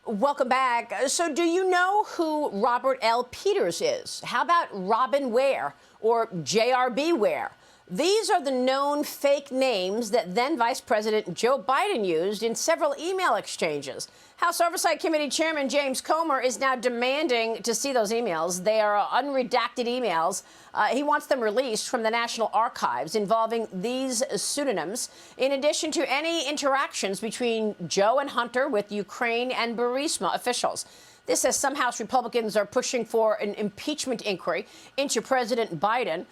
Welcome back. So do you know who Robert L. Peters is? How about Robin Ware or JRB Ware? These are the known fake names that then Vice President Joe Biden used in several email exchanges. House Oversight Committee Chairman James Comer is now demanding to see those emails. They are unredacted emails. He wants them released from the National Archives involving these pseudonyms, in addition to any interactions between Joe and Hunter with Ukraine and Bartiromo officials. This as some House Republicans are pushing for an impeachment inquiry into President Biden.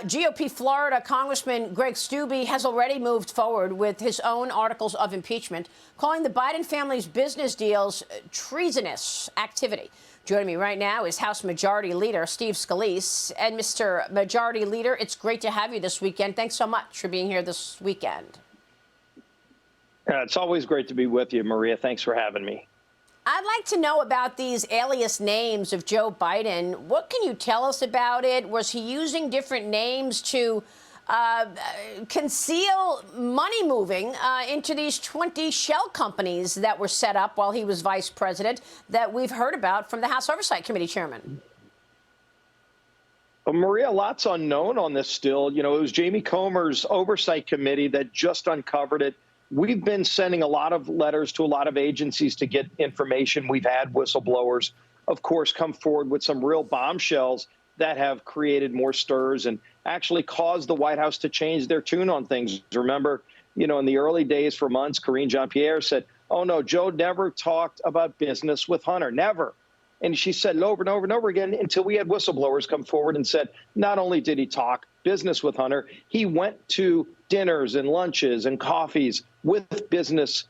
GOP Florida Congressman Greg Steube has already moved forward with his own articles of impeachment, calling the Biden family's business deals treasonous activity. Joining me right now is House Majority Leader Steve Scalise. And Mr. Majority Leader, it's great to have you this weekend. Thanks so much for being here this weekend. It's always great to be with you, Maria. Thanks for having me. I'd like to know about these alias names of Joe Biden. What can you tell us about it? Was he using different names to conceal money moving into these 20 shell companies that were set up while he was vice president that we've heard about from the House Oversight Committee chairman? Well, Maria, lots unknown on this still. You know, it was Jamie Comer's Oversight Committee that just uncovered it. We've been sending a lot of letters to a lot of agencies to get information. We've had whistleblowers, of course, come forward with some real bombshells that have created more stirs and actually caused the White House to change their tune on things. Remember, you know, in the early days for months, Karine Jean-Pierre said, oh, no, Joe never talked about business with Hunter, never. And she said it over and over and over again until we had whistleblowers come forward and said, not only did he talk business with Hunter, he went to dinners and lunches and coffees with business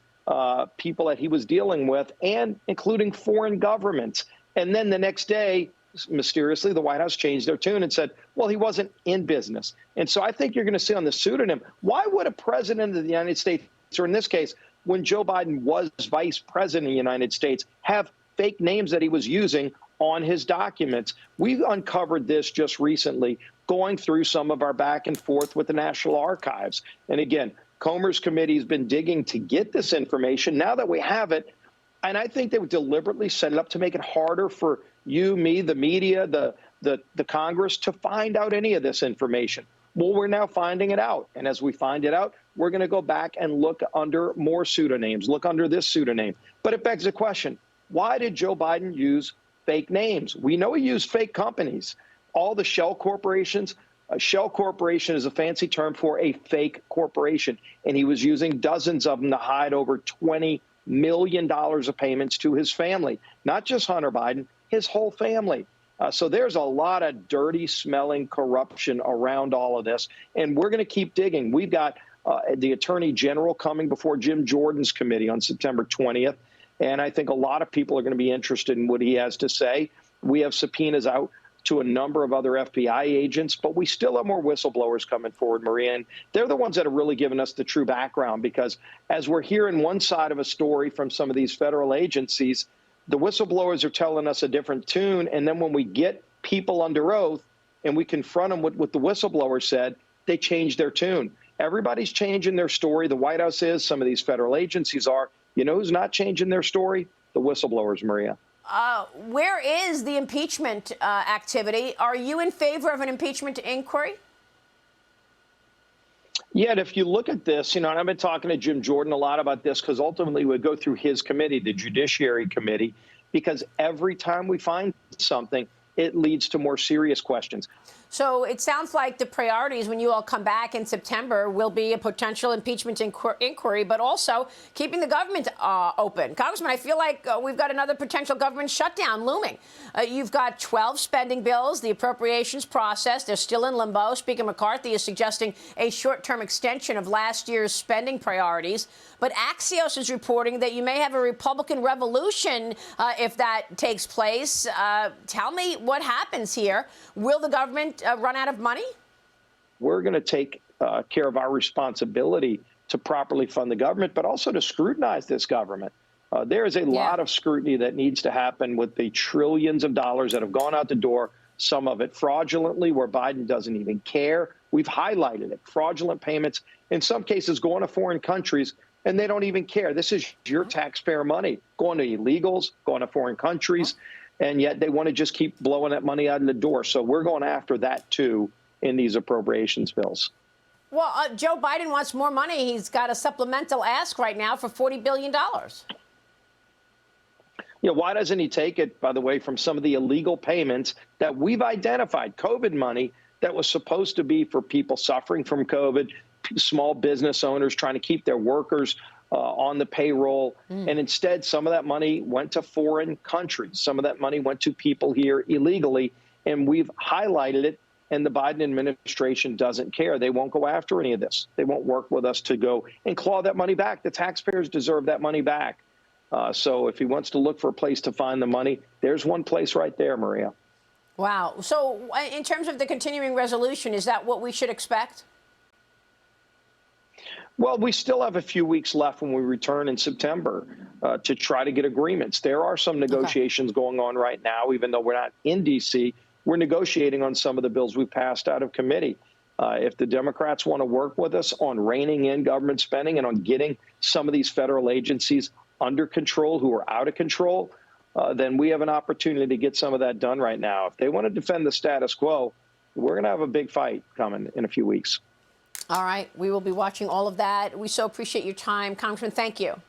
people that he was dealing with, and including foreign governments. And then the next day, mysteriously, the White House changed their tune and said, well, he wasn't in business. And so I think you're going to see on the pseudonym, why would a president of the United States, or in this case, when Joe Biden was vice president of the United States, have fake names that he was using on his documents? We've uncovered this just recently, going through some of our back and forth with the National Archives. And again, Comer's committee has been digging to get this information. Now that we have it, and I think they would deliberately set it up to make it harder for you, me, the media, the Congress to find out any of this information. Well, we're now finding it out. And as we find it out, we're going to go back and look under more pseudonyms, look under this pseudonym. But it begs the question, why did Joe Biden use fake names? We know he used fake companies. All the shell corporations, a shell corporation is a fancy term for a fake corporation. And he was using dozens of them to hide over $20 million of payments to his family, not just Hunter Biden, his whole family. So there's a lot of dirty smelling corruption around all of this. And we're going to keep digging. We've got the Attorney General coming before Jim Jordan's committee on September 20th. And I think a lot of people are going to be interested in what he has to say. We have subpoenas out to a number of other FBI agents, but we still have more whistleblowers coming forward, Maria. And they're the ones that have really given us the true background, because as we're hearing one side of a story from some of these federal agencies, the whistleblowers are telling us a different tune. And then when we get people under oath and we confront them with what the whistleblower said, they change their tune. Everybody's changing their story. The White House is. Some of these federal agencies are. You know who's not changing their story? The whistleblowers, Maria. Where is the impeachment activity? Are you in favor of an impeachment inquiry? Yeah, and if you look at this, you know, and I've been talking to Jim Jordan a lot about this, because ultimately we go through his committee, the Judiciary Committee, because every time we find something, it leads to more serious questions. So it sounds like the priorities when you all come back in September will be a potential impeachment inquiry, but also keeping the government open. Congressman, I feel like we've got another potential government shutdown looming. You've got 12 spending bills, the appropriations process. They're still in limbo. Speaker McCarthy is suggesting a short-term extension of last year's spending priorities. But Axios is reporting that you may have a Republican revolution if that takes place. Tell me what happens here. Will the government run out of money? We're going to take care of our responsibility to properly fund the government, but also to scrutinize this government. There is a lot of scrutiny that needs to happen with the trillions of dollars that have gone out the door, some of it fraudulently, where Biden doesn't even care. We've highlighted it. Fraudulent payments, in some cases, going to foreign countries. and they don't even care. This is your taxpayer money going to illegals, going to foreign countries, and yet they want to just keep blowing that money out of the door. So we're going after that, too, in these appropriations bills. Well, Joe Biden wants more money. He's got a supplemental ask right now for $40 billion. Why doesn't he take it, by the way, from some of the illegal payments that we've identified, COVID money that was supposed to be for people suffering from COVID, small business owners trying to keep their workers on the payroll. And instead, some of that money went to foreign countries. Some of that money went to people here illegally. And we've highlighted it. And the Biden administration doesn't care. They won't go after any of this. They won't work with us to go and claw that money back. The taxpayers deserve that money back. So if he wants to look for a place to find the money, there's one place right there, Maria. Wow. So in terms of the continuing resolution, is that what we should expect? Well, we still have a few weeks left when we return in September to try to get agreements. There are some negotiations going on right now, even though we're not in D.C. We're negotiating on some of the bills we passed out of committee. If the Democrats want to work with us on reining in government spending and on getting some of these federal agencies under control who are out of control, then we have an opportunity to get some of that done right now. If they want to defend the status quo, we're going to have a big fight coming in a few weeks. All right. We will be watching all of that. We so appreciate your time. Congressman, thank you.